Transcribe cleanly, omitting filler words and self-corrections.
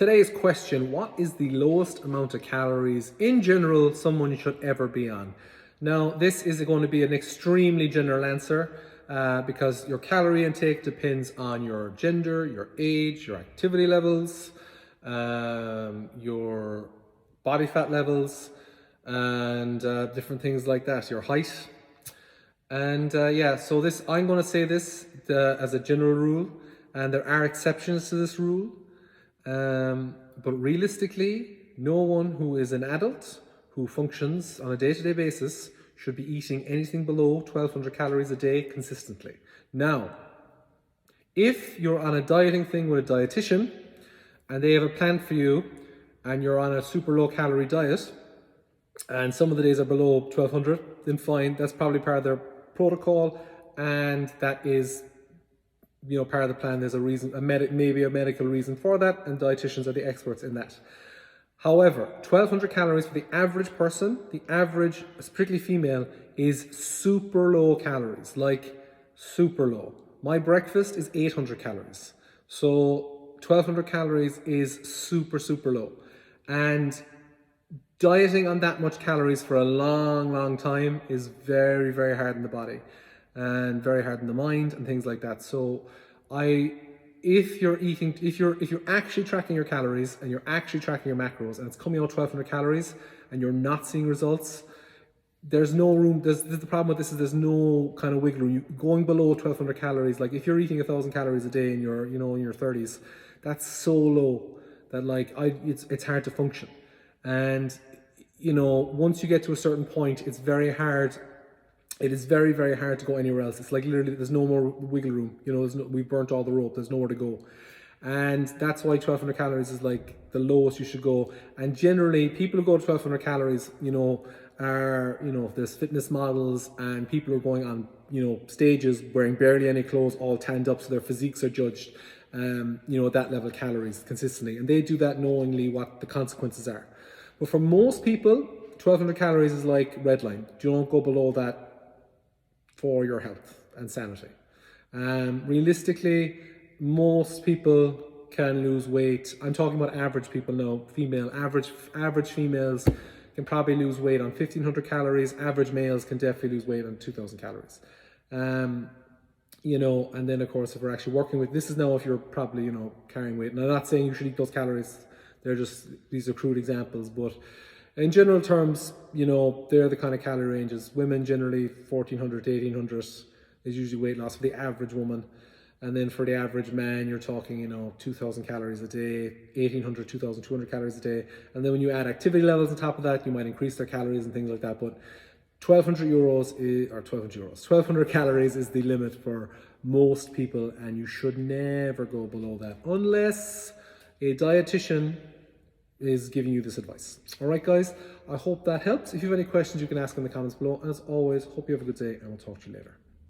Today's question: what is the lowest amount of calories in general someone should ever be on? Now, this is going to be an extremely general answer because your calorie intake depends on your gender, your age, your activity levels, your body fat levels, and different things like that, your height. And so I'm going to say this as a general rule, and there are exceptions to this rule. But realistically, no one who is an adult who functions on a day-to-day basis should be eating anything below 1,200 calories a day consistently. Now, if you're on a dieting thing with a dietitian and they have a plan for you and you're on a super low calorie diet and some of the days are below 1,200, then fine, that's probably part of their protocol, and that is part of the plan. There's a reason, maybe a medical reason for that, and dietitians are the experts in that. However, 1,200 calories for the average person, the average, particularly female, is super low calories, like super low. My breakfast is 800 calories. So 1,200 calories is super, super low. And dieting on that much calories for a long, long time is very, very hard on the body and very hard on the mind and things like that. So if you're actually tracking your calories and you're actually tracking your macros and it's coming out 1,200 calories and you're not seeing results, there's no room. The problem with this is there's no kind of wiggle room. Going below 1,200 calories, like if you're eating 1,000 calories a day and you're in your 30s, that's so low that it's hard to function. And once you get to a certain point, it's very hard. It is very, very hard to go anywhere else. It's like literally there's no more wiggle room. We've burnt all the rope. There's nowhere to go. And that's why 1,200 calories is like the lowest you should go. And generally, people who go to 1,200 calories, are, there's fitness models and people who are going on, stages wearing barely any clothes, all tanned up, so their physiques are judged, at that level of calories consistently. And they do that knowingly what the consequences are. But for most people, 1,200 calories is like red line. You don't go below that for your health and sanity. Realistically, most people can lose weight. I'm talking about average people now, average females can probably lose weight on 1,500 calories. Average males can definitely lose weight on 2,000 calories. And then of course, if we're actually working with, this is now if you're probably, carrying weight. And I'm not saying you should eat those calories. These are crude examples, but in general terms, they're the kind of calorie ranges. Women generally 1,400 to 1,800 is usually weight loss for the average woman. And then for the average man, you're talking, 2,000 calories a day, 1,800, 2,200 calories a day. And then when you add activity levels on top of that, you might increase their calories and things like that. But 1,200 calories is the limit for most people, and you should never go below that unless a dietitian is giving you this advice. All right, guys, I hope that helps. If you have any questions, you can ask in the comments below. And as always, hope you have a good day, and we'll talk to you later.